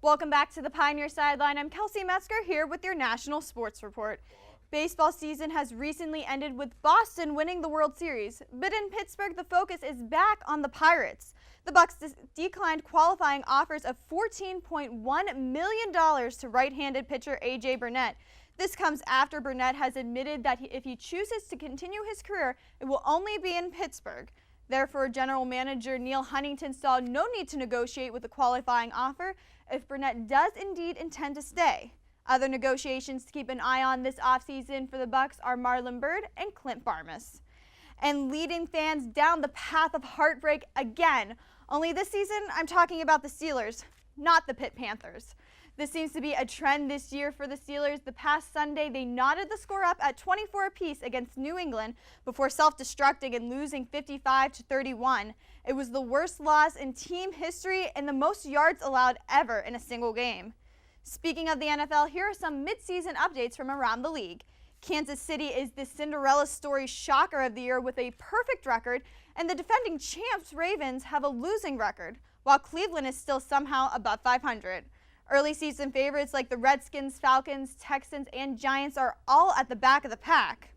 Welcome back to the Pioneer Sideline. I'm Kelsie Metzgar here with your National Sports Report. Baseball season has recently ended with Boston winning the World Series, but in Pittsburgh the focus is back on the Pirates. The Bucks declined qualifying offers of $14.1 million to right-handed pitcher A.J. Burnett. This comes after Burnett has admitted that if he chooses to continue his career, it will only be in Pittsburgh. Therefore, General Manager Neil Huntington saw no need to negotiate with a qualifying offer if Burnett does indeed intend to stay. Other negotiations to keep an eye on this offseason for the Bucks are Marlon Byrd and Clint Barmas. And leading fans down the path of heartbreak again. Only this season, I'm talking about the Steelers, not the Pitt Panthers. This seems to be a trend this year for the Steelers. The past Sunday, they knotted the score up at 24 apiece against New England before self-destructing and losing 55-31. It was the worst loss in team history and the most yards allowed ever in a single game. Speaking of the NFL, here are some midseason updates from around the league. Kansas City is the Cinderella story shocker of the year with a perfect record, and the defending champs Ravens have a losing record, while Cleveland is still somehow above 500. Early season favorites like the Redskins, Falcons, Texans, and Giants are all at the back of the pack.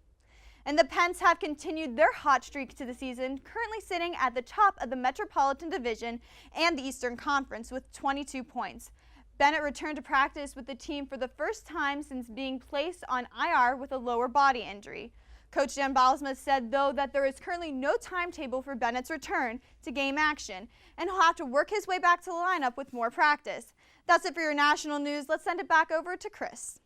And the Pens have continued their hot streak to the season, currently sitting at the top of the Metropolitan Division and the Eastern Conference with 22 points. Bennett returned to practice with the team for the first time since being placed on IR with a lower body injury. Coach Dan Bylsma said, though, that there is currently no timetable for Bennett's return to game action, and he'll have to work his way back to the lineup with more practice. That's it for your national news. Let's send it back over to Chris.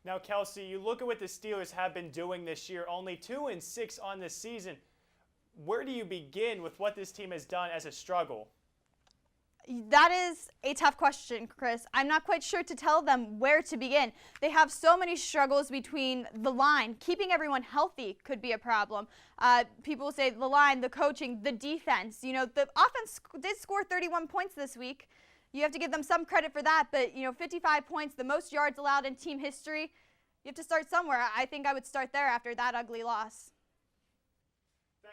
Now, Kelsie, you look at what the Steelers have been doing this year, only 2-6 on this season. Where do you begin with what this team has done as a struggle? That is a tough question, Chris. I'm not quite sure to tell them where to begin. They have so many struggles between the line. Keeping everyone healthy could be a problem. People say the line, the coaching, the defense. You know, the offense did score 31 points this week. You have to give them some credit for that, but, 55 points, the most yards allowed in team history. You have to start somewhere. I think I would start there after that ugly loss.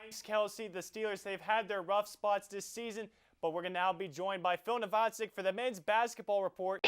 Thanks, Kelsie. The Steelers, they've had their rough spots this season, but we're going to now be joined by Phil Navatsyk for the men's basketball report.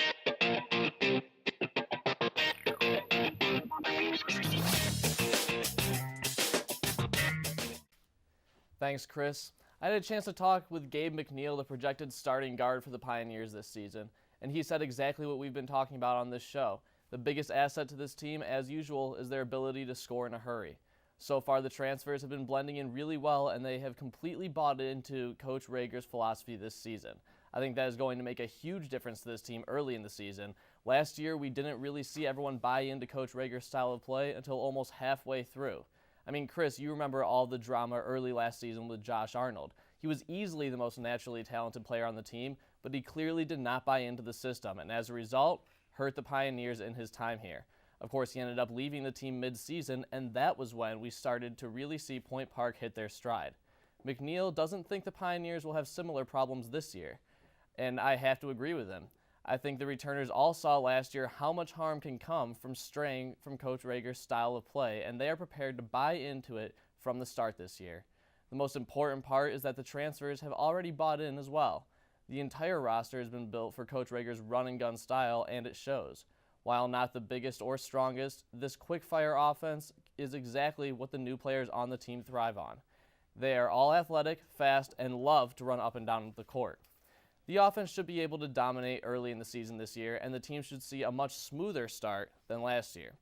Thanks, Chris. I had a chance to talk with Gabe McNeil, the projected starting guard for the Pioneers this season, and he said exactly what we've been talking about on this show. The biggest asset to this team, as usual, is their ability to score in a hurry. So far, the transfers have been blending in really well, and they have completely bought into Coach Rager's philosophy this season. I think that is going to make a huge difference to this team early in the season. Last year, we didn't really see everyone buy into Coach Rager's style of play until almost halfway through. I mean, Chris, you remember all the drama early last season with Josh Arnold. He was easily the most naturally talented player on the team, but he clearly did not buy into the system, and as a result, hurt the Pioneers in his time here. Of course, he ended up leaving the team mid-season, and that was when we started to really see Point Park hit their stride. McNeil doesn't think the Pioneers will have similar problems this year, and I have to agree with him. I think the returners all saw last year how much harm can come from straying from Coach Rager's style of play, and they are prepared to buy into it from the start this year. The most important part is that the transfers have already bought in as well. The entire roster has been built for Coach Rager's run-and-gun style, and it shows. While not the biggest or strongest, this quick-fire offense is exactly what the new players on the team thrive on. They are all athletic, fast, and love to run up and down the court. The offense should be able to dominate early in the season this year, and the team should see a much smoother start than last year.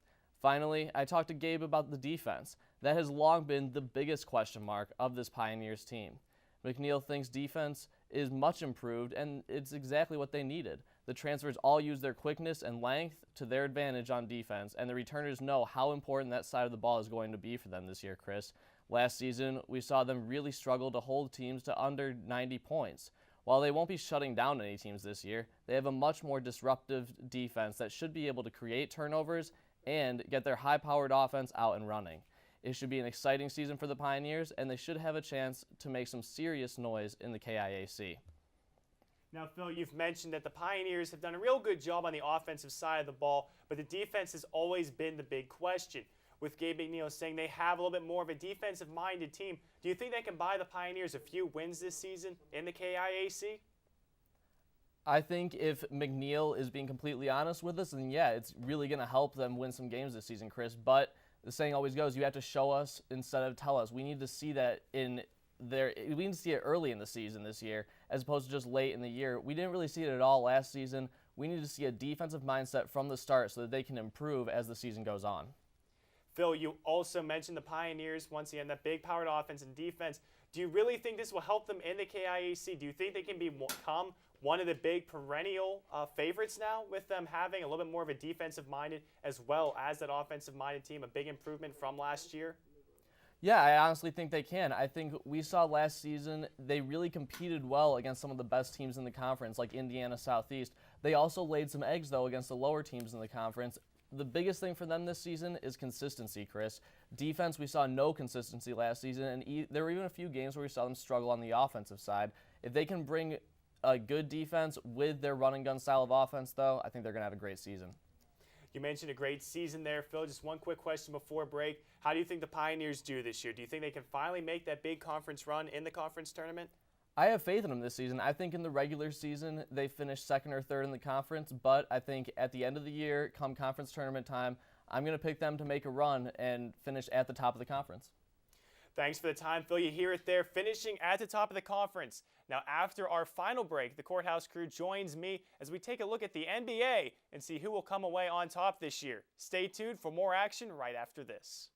Finally, I talked to Gabe about the defense. That has long been the biggest question mark of this Pioneers team. McNeil thinks defense is much improved, and it's exactly what they needed. The transfers all use their quickness and length to their advantage on defense, and the returners know how important that side of the ball is going to be for them this year, Chris. Last season, we saw them really struggle to hold teams to under 90 points. While they won't be shutting down any teams this year, they have a much more disruptive defense that should be able to create turnovers and get their high-powered offense out and running. It should be an exciting season for the Pioneers, and they should have a chance to make some serious noise in the KIAC. Now, Phil, you've mentioned that the Pioneers have done a real good job on the offensive side of the ball, but the defense has always been the big question. With Gabe McNeil saying they have a little bit more of a defensive-minded team, do you think they can buy the Pioneers a few wins this season in the KIAC? I think if McNeil is being completely honest with us, then yeah, it's really going to help them win some games this season, Chris. But the saying always goes, you have to show us instead of tell us. We need to see that we need to see it early in the season this year, as opposed to just late in the year. We didn't really see it at all last season. We need to see a defensive mindset from the start so that they can improve as the season goes on. Phil, you also mentioned the Pioneers, once again, that big powered offense and defense. Do you really think this will help them in the KIAC? Do you think they can become one of the big perennial favorites now, with them having a little bit more of a defensive-minded as well as that offensive-minded team, a big improvement from last year? Yeah, I honestly think they can. I think we saw last season they really competed well against some of the best teams in the conference, like Indiana Southeast. They also laid some eggs, though, against the lower teams in the conference. The biggest thing for them this season is consistency, Chris. Defense, we saw no consistency last season, and there were even a few games where we saw them struggle on the offensive side. If they can bring a good defense with their run and gun style of offense, though, I think they're going to have a great season. You mentioned a great season there, Phil. Just one quick question before break. How do you think the Pioneers do this year? Do you think they can finally make that big conference run in the conference tournament? I have faith in them this season. I think in the regular season they finished second or third in the conference, but I think at the end of the year, come conference tournament time, I'm going to pick them to make a run and finish at the top of the conference. Thanks for the time, Phil. You hear it there, finishing at the top of the conference. Now, after our final break, the Courthouse crew joins me as we take a look at the NBA and see who will come away on top this year. Stay tuned for more action right after this.